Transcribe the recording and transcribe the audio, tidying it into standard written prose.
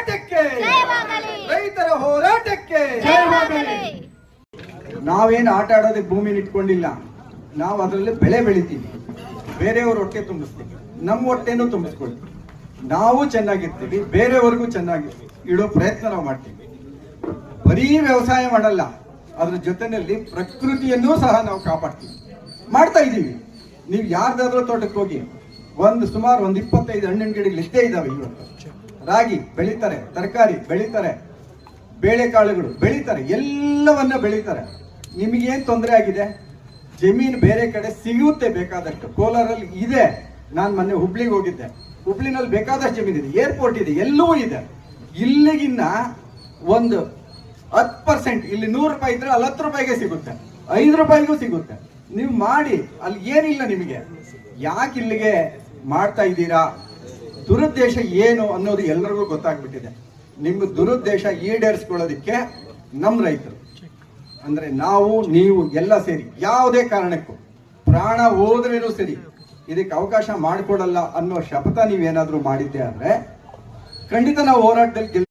ಹೋರಾಟಕ್ಕೆ, ರೈತರ ಹೋರಾಟಕ್ಕೆ. ನಾವೇನು ಆಟ ಆಡೋದಕ್ಕೆ ಭೂಮಿನ ಇಟ್ಕೊಂಡಿಲ್ಲ, ನಾವು ಅದರಲ್ಲಿ ಬೆಳೆ ಬೆಳಿತೀವಿ, ಬೇರೆಯವ್ರ ಹೊಟ್ಟೆ ತುಂಬಿಸ್ತೀವಿ, ನಮ್ಮ ಹೊಟ್ಟೆನೂ ತುಂಬಿಸ್ಕೊಳ್ತೀವಿ. ನಾವು ಚೆನ್ನಾಗಿರ್ತೀವಿ, ಬೇರೆಯವ್ರಿಗೂ ಚೆನ್ನಾಗಿ ಇಡೋ ಪ್ರಯತ್ನ ನಾವು ಮಾಡ್ತೀವಿ. ಬರೀ ವ್ಯವಸಾಯ ಮಾಡಲ್ಲ, ಅದ್ರ ಜೊತೆಯಲ್ಲಿ ಪ್ರಕೃತಿಯನ್ನೂ ಸಹ ನಾವು ಕಾಪಾಡ್ತೀವಿ, ಮಾಡ್ತಾ ಇದ್ದೀವಿ. ನೀವು ಯಾರ್ದಾದ್ರೂ ತೋಟಕ್ಕೆ ಹೋಗಿ ಸುಮಾರು 25 ಹಣ್ಣಿನ ಗಿಡಗಳು ಇಷ್ಟೇ ಇದಾವೆ. ಇವತ್ತು ರಾಗಿ ಬೆಳೀತಾರೆ, ತರಕಾರಿ ಬೆಳೀತಾರೆ, ಬೇಳೆಕಾಳುಗಳು ಬೆಳೀತಾರೆ, ಎಲ್ಲವನ್ನ ಬೆಳೀತಾರೆ. ನಿಮಗೇನು ತೊಂದರೆ ಆಗಿದೆ? ಜಮೀನು ಬೇರೆ ಕಡೆ ಸಿಗುತ್ತೆ ಬೇಕಾದಷ್ಟು. ಕೋಲಾರಲ್ಲಿ ಇದೆ. ನಾನು ಮೊನ್ನೆ ಹುಬ್ಳಿಗೆ ಹೋಗಿದ್ದೆ. ಹುಬ್ಳಿನಲ್ಲಿ ಬೇಕಾದಷ್ಟು ಜಮೀನು ಇದೆ, ಏರ್ಪೋರ್ಟ್ ಇದೆ, ಎಲ್ಲವೂ ಇದೆ. ಇಲ್ಲಿಗಿನ್ನ 10%, ಇಲ್ಲಿ 100 ರೂಪಾಯಿ ಇದ್ರೆ ಅಲ್ಲಿ 10 ರೂಪಾಯಿಗೆ ಸಿಗುತ್ತೆ, 5 ರೂಪಾಯಿಗೂ ಸಿಗುತ್ತೆ. ನೀವು ಮಾಡಿ, ಅಲ್ಲಿ ಏನಿಲ್ಲ ನಿಮಗೆ. ಯಾಕೆ ಇಲ್ಲಿಗೆ ಮಾಡ್ತಾ ಇದ್ದೀರಾ? ದುರುದ್ದೇಶ ಏನು ಅನ್ನೋದು ಎಲ್ಲರಿಗೂ ಗೊತ್ತಾಗ್ಬಿಟ್ಟಿದೆ. ನಿಮ್ಮ ದುರುದ್ದೇಶ ಈಡೇರಿಸ್ಕೊಳ್ಳೋದಕ್ಕೆ ನಮ್ಮ ರೈತರು ಅಂದ್ರೆ ನಾವು ನೀವು ಎಲ್ಲ ಸೇರಿ ಯಾವುದೇ ಕಾರಣಕ್ಕೂ ಪ್ರಾಣ ಹೋದ್ರೇನೂ ಸರಿ ಇದಕ್ಕೆ ಅವಕಾಶ ಮಾಡಿಕೊಡಲ್ಲ ಅನ್ನೋ ಶಪಥ ನೀವೇನಾದ್ರೂ ಮಾಡಿದ್ದೆ ಅಂದ್ರೆ ಖಂಡಿತ ನಾವು ಹೋರಾಟದಲ್ಲಿ